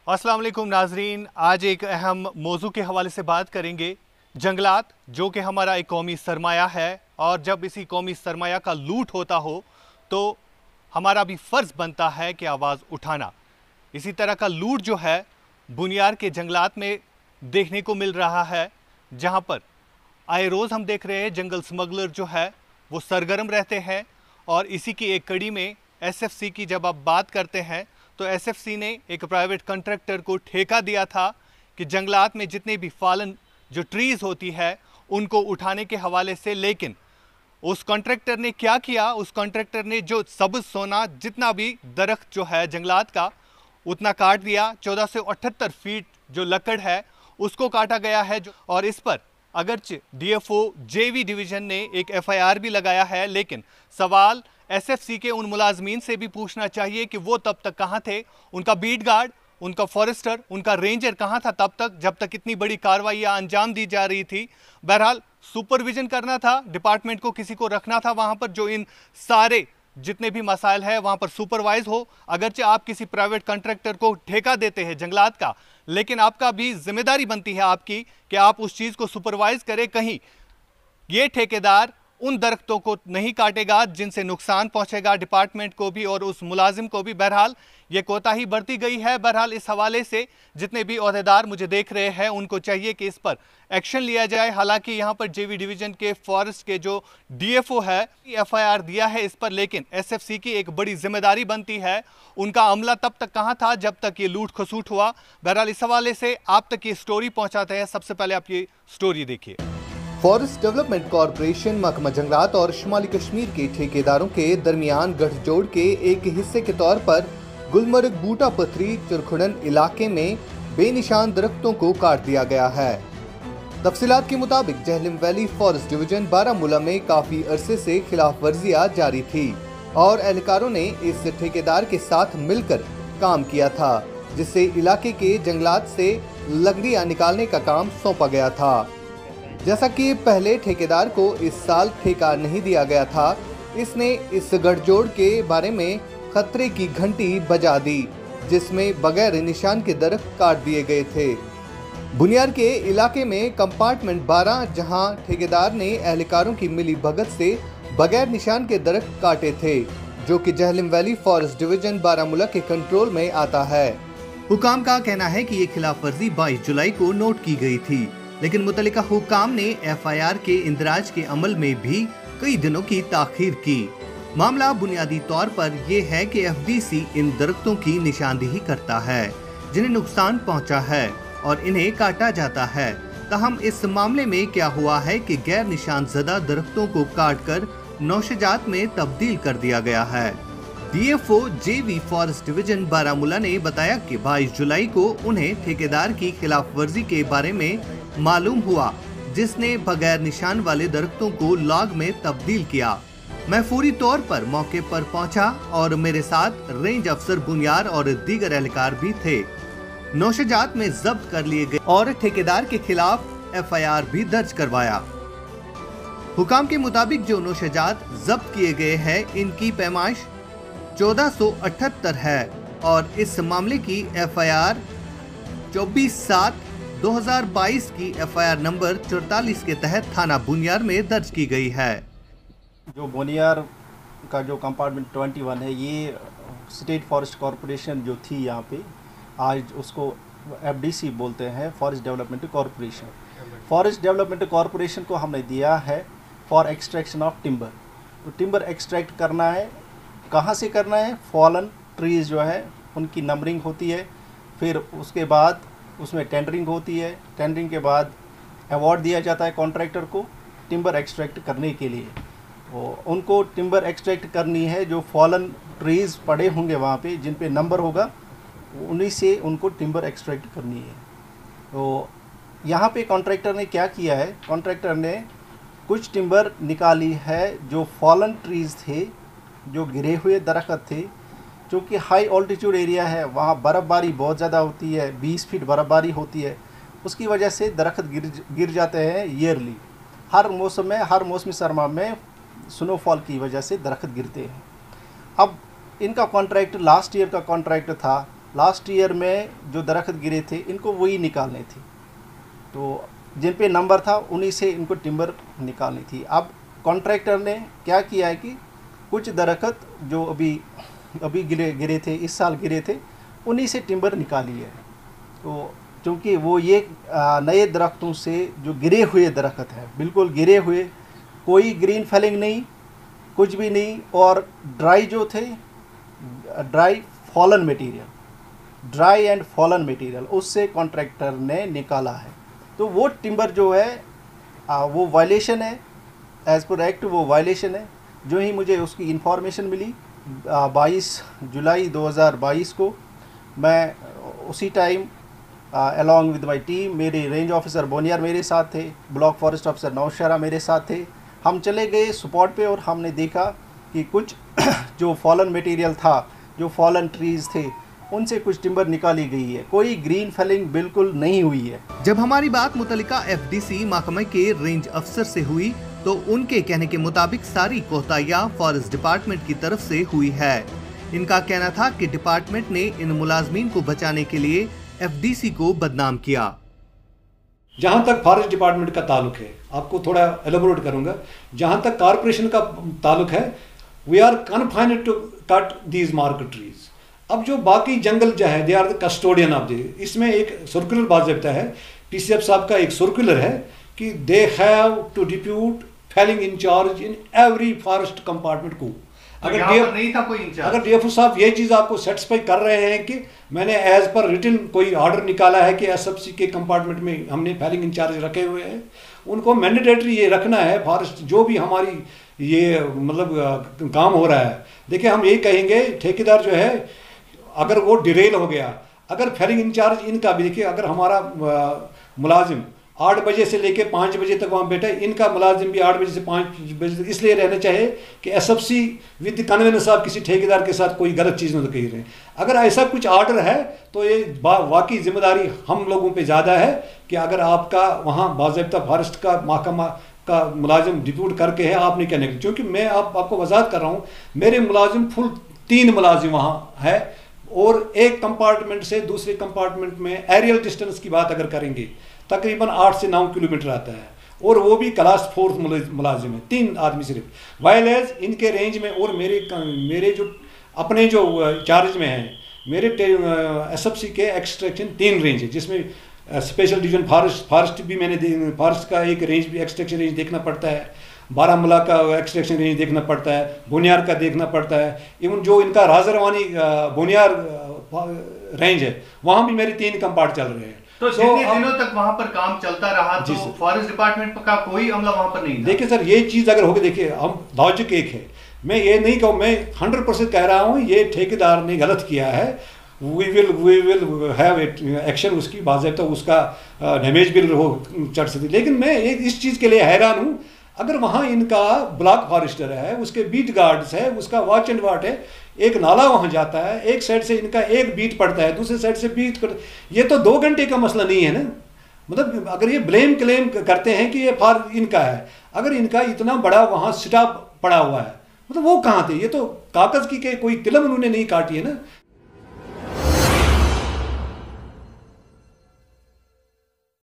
अस्सलाम वालेकुम नाजरीन, आज एक अहम मौजू के हवाले से बात करेंगे। जंगलात जो कि हमारा एक कौमी सरमाया है, और जब इसी कौमी सरमाया का लूट होता हो तो हमारा भी फ़र्ज़ बनता है कि आवाज़ उठाना। इसी तरह का लूट जो है बुनियार के जंगलात में देखने को मिल रहा है, जहां पर आए रोज़ हम देख रहे हैं जंगल स्मगलर जो है वो सरगर्म रहते हैं। और इसी की एक कड़ी में एसएफसी की जब आप बात करते हैं तो एसएफसी ने एक प्राइवेट कॉन्ट्रैक्टर को ठेका दिया था कि जंगलात में जितने भी फालन जो ट्रीज़ होती है उनको उठाने के हवाले से। लेकिन उस कॉन्ट्रैक्टर ने क्या किया, उस कॉन्ट्रैक्टर ने जो सब्ज़ सोना जितना भी दरख्त जो है जंगलात का उतना काट दिया। 1478 फीट जो लकड़ है उसको काटा गया है और इस पर अगरचे डीएफओ जेवी डिवीज़न ने एक एफआईआर भी लगाया है। लेकिन सवाल एसएफसी के उन मुलाजमीन से भी पूछना चाहिए कि वो तब तक कहाँ थे, उनका बीट गार्ड, उनका फॉरेस्टर, उनका रेंजर कहाँ था तब तक जब तक इतनी बड़ी कार्रवाइयाँ अंजाम दी जा रही थी। बहरहाल सुपरविजन करना था, डिपार्टमेंट को किसी को रखना था वहाँ पर जो इन सारे जितने भी मसाइल है वहाँ पर सुपरवाइज हो। अगरचे आप किसी प्राइवेट कॉन्ट्रैक्टर को ठेका देते हैं जंगलात का, लेकिन आपका भी जिम्मेदारी बनती है आपकी कि आप उस चीज़ को सुपरवाइज करें। कहीं ये ठेकेदार उन दरख्तों को नहीं काटेगा जिनसे नुकसान पहुंचेगा डिपार्टमेंट को भी और उस मुलाजिम को भी। बहरहाल ये कोताही बरती गई है। बहरहाल इस हवाले से जितने भी ओहदेदार मुझे देख रहे हैं उनको चाहिए कि इस पर एक्शन लिया जाए। हालांकि यहाँ पर जेवी डिवीज़न के फॉरेस्ट के जो डीएफओ है एफआईआर दिया है इस पर, लेकिन एसएफसी की एक बड़ी जिम्मेदारी बनती है। उनका अमला तब तक कहाँ था जब तक ये लूट खसूट हुआ। बहरहाल इस हवाले से आप तक ये स्टोरी पहुँचाते हैं। सबसे पहले आप ये स्टोरी देखिए। फॉरेस्ट डेवलपमेंट कॉरपोरेशन, महकमा जंगलात और शुमाली कश्मीर के ठेकेदारों के दरमियान गठजोड़ के एक हिस्से के तौर पर गुलमर्ग बूटा पथरी चुरखुड़न इलाके में बेनिशान दरख्तों को काट दिया गया है। तफसीलात के मुताबिक Jhelum valley forest division Baramulla में काफी अरसे से खिलाफ वर्जियां जारी थी और एहलकारों ने इस ठेकेदार के साथ मिलकर काम किया था, जिससे इलाके के जंगलात से लकड़ियां निकालने का काम सौंपा गया था। जैसा कि पहले ठेकेदार को इस साल ठेका नहीं दिया गया था, इसने इस गठजोड़ के बारे में खतरे की घंटी बजा दी, जिसमें बगैर निशान के दरख्त काट दिए गए थे। बुनियार के इलाके में कंपार्टमेंट 12 जहां ठेकेदार ने एहलकारों की मिली भगत से बगैर निशान के दरख्त काटे थे, जो कि Jhelum valley forest division Baramulla के कंट्रोल में आता है। हुकाम का कहना है कि ये खिलाफ वर्जी 22 जुलाई को नोट की गई थी, लेकिन मुतल्लिका हुकाम ने एफआईआर के इंदराज के अमल में भी कई दिनों की ताखीर की। मामला बुनियादी तौर पर यह है कि एफडीसी इन दरख्तों की निशानदेही करता है जिन्हें नुकसान पहुंचा है और इन्हें काटा जाता है। ताहम इस मामले में क्या हुआ है कि गैर निशान ज़दा दरख्तों को काटकर नौशजात में तब्दील कर दिया गया है। डीएफओ जेवी फॉरेस्ट डिवीजन बारामूला ने बताया कि 22 जुलाई को उन्हें ठेकेदार की खिलाफ वर्जी के बारे में मालूम हुआ, जिसने बगैर निशान वाले दरख्तों को लॉग में तब्दील किया। मैं फौरी तौर पर मौके पर पहुंचा और मेरे साथ रेंज अफसर बुनियार और दीगर एहलकार भी थे। नौशजात में जब्त कर लिए गए और ठेकेदार के खिलाफ एफआईआर भी दर्ज करवाया। हुकाम के मुताबिक जो नौशजात जब्त किए गए हैं इनकी पैमाइश 1478 है और इस मामले की एफआईआर 24/7/2022 की एफआईआर नंबर 44 के तहत थाना बुनियार में दर्ज की गई है। जो बुनियार का जो कंपार्टमेंट 21 है, ये स्टेट फॉरेस्ट कॉरपोरेशन जो थी यहाँ पे, आज उसको एफडीसी बोलते हैं, forest development corporation. Forest development corporation को हमने दिया है फॉर एक्सट्रैक्शन ऑफ टिम्बर। तो टिम्बर एक्सट्रैक्ट करना है, कहाँ से करना है? फॉलन ट्रीज़ जो है उनकी नंबरिंग होती है, फिर उसके बाद उसमें टेंडरिंग होती है, टेंडरिंग के बाद अवार्ड दिया जाता है कॉन्ट्रैक्टर को टिम्बर एक्सट्रैक्ट करने के लिए। उनको टिम्बर एक्सट्रैक्ट करनी है, जो फॉलन ट्रीज़ पड़े होंगे वहाँ पे जिन पे नंबर होगा उन्हीं से उनको टिम्बर एक्सट्रैक्ट करनी है। तो यहाँ पे कॉन्ट्रैक्टर ने क्या किया है, कॉन्ट्रैक्टर ने कुछ टिम्बर निकाली है जो फॉलन ट्रीज़ थे, जो गिरे हुए दरख्त थे। क्योंकि हाई ऑल्टीट्यूड एरिया है, वहाँ बर्फ़बारी बहुत ज़्यादा होती है, 20 फीट बर्फ़बारी होती है, उसकी वजह से दरख्त गिर जाते हैं ईयरली। हर मौसम में, हर मौसमी सरमा में स्नोफॉल की वजह से दरख्त गिरते हैं। अब इनका कॉन्ट्रैक्ट लास्ट ईयर का कॉन्ट्रैक्ट था, लास्ट ईयर में जो दरख्त गिरे थे इनको वही निकालने थे, तो जिन पे नंबर था उन्हीं से इनको टिम्बर निकालनी थी। अब कॉन्ट्रैक्टर ने क्या किया है कि कुछ दरख्त जो अभी गिरे थे, इस साल गिरे थे, उन्हीं से टिम्बर निकाली है। तो क्योंकि वो ये नए दरख्तों से जो गिरे हुए दरख्त हैं, बिल्कुल गिरे हुए, कोई ग्रीन फेलिंग नहीं, कुछ भी नहीं, और ड्राई जो थे, ड्राई एंड फॉलन मटेरियल उससे कॉन्ट्रैक्टर ने निकाला है। तो वो टिम्बर जो है वो वायलेशन है, एज़ पर एक्ट वो वायलेशन है। जो ही मुझे उसकी इंफॉर्मेशन मिली 22 जुलाई 2022 को, मैं उसी time along with my team, मेरे रेंज ऑफिसर बोनियार मेरे साथ थे, ब्लॉक फॉरेस्ट ऑफिसर नौशहरा मेरे साथ थे, हम चले गए स्पॉट पे और हमने देखा कि कुछ जो फॉलन मटेरियल था, जो फॉलन ट्रीज़ थे, उनसे कुछ टिम्बर निकाली गई है। कोई ग्रीन फेलिंग बिल्कुल नहीं हुई है। जब हमारी बात मुतल्लिका एफडीसी महकमे के रेंज अफसर से हुई तो उनके कहने के मुताबिक सारी कोताहियां फॉरेस्ट डिपार्टमेंट की तरफ से हुई है। इनका कहना था कि डिपार्टमेंट ने इन मुलाजमीन को बचाने के लिए एफडीसी को बदनाम किया। जहां तक फॉरेस्ट डिपार्टमेंट का ताल्लुक है, आपको थोड़ा एलेबोरेट करूंगा, जहां तक कॉर्पोरेशन का ताल्लुक है, we are confined to cut these market trees. अब जो बाकी जंगल जो है, they are the custodian of the, इसमें एक सर्कुलर बाज़ाब्ता है, पीसीएफ साहब का एक सर्कुलर है कि they have to depute felling incharge in every forest compartment को। अगर डीएफओ साहब ये चीज़ आपको सेटिस्फाई कर रहे हैं कि मैंने एज पर रिटन कोई ऑर्डर निकाला है कि एसएफसी के कंपार्टमेंट में हमने फेलिंग इंचार्ज रखे हुए हैं, उनको मैंडेटरी ये रखना है। फॉरेस्ट जो भी हमारी ये मतलब काम हो रहा है, देखिए हम यही कहेंगे, ठेकेदार जो है अगर वो डिरेल हो गया, अगर फेलिंग इंचार्ज इनका भी, देखिए अगर हमारा मुलाजिम 8 बजे से लेके 5 बजे तक वहाँ बैठा है, इनका मुलाजिम भी 8 बजे से 5 बजे तक इसलिए रहना चाहिए कि एसएफसी विद कन्वेंस ऑफ किसी ठेकेदार के साथ कोई गलत चीज़ न कही रहे। अगर ऐसा कुछ ऑर्डर है तो ये वाकई जिम्मेदारी हम लोगों पे ज़्यादा है कि अगर आपका वहाँ बाज़ाब्ता फॉरेस्ट का महकमा का मुलाजिम डिप्यूट करके है, आपने क्या नहीं, क्योंकि मैं आपको वजाहत कर रहा हूँ, मेरे मुलाजिम फुल 3 मुलाजिम वहाँ है, और एक कंपार्टमेंट से दूसरे कंपार्टमेंट में एरियल डिस्टेंस की बात अगर करेंगे तकरीबन 8 से 9 किलोमीटर आता है, और वो भी क्लास 4 मुलाजिम है, 3 आदमी सिर्फ। वाइल एज इनके रेंज में और मेरे जो अपने जो चार्ज में हैं, मेरे एसएफसी के एक्सट्रैक्शन 3 रेंज है, जिसमें स्पेशल डिवीजन फॉरेस्ट भी मैंने फॉरेस्ट का एक रेंज भी एक्सट्रैक्शन रेंज देखना पड़ता है, बारामूला का एक्सट्रैक्शन रेंज देखना पड़ता है, बोनियार का देखना पड़ता है, इवन जो इनका राजरवानी बोनियार रेंज है वहाँ भी मेरे 3 कंपार्ट चल रहे हैं। तो जितने दिनों तक वहाँ पर काम चलता रहा तो फॉरेस्ट डिपार्टमेंट का कोई अमला वहाँ पर नहीं था। देखिए सर, ये चीज़ अगर होगी, देखिए हम लॉजिक एक है, मैं ये नहीं कहूँ, मैं 100% कह रहा हूँ ये ठेकेदार ने गलत किया है, वी विल हैव एक्शन, उसकी बाज़ाब्ता उसका डैमेज बिल हो चढ़ सकती। लेकिन मैं इस चीज़ के लिए हैरान हूँ, अगर वहाँ इनका ब्लॉक फॉरेस्टर है, उसके बीट गार्ड्स है, उसका वॉच एंड वाट है, एक नाला वहाँ जाता है, एक साइड से इनका एक बीट पड़ता है, दूसरे साइड से बीट पड़ता है, ये तो 2 घंटे का मसला नहीं है ना। मतलब अगर ये क्लेम करते हैं कि ये इनका है, अगर इनका इतना बड़ा वहाँ स्टाफ पड़ा हुआ है, मतलब वो कहाँ थे, ये तो कागज़ की कोई कलम उन्होंने नहीं काटी है ना।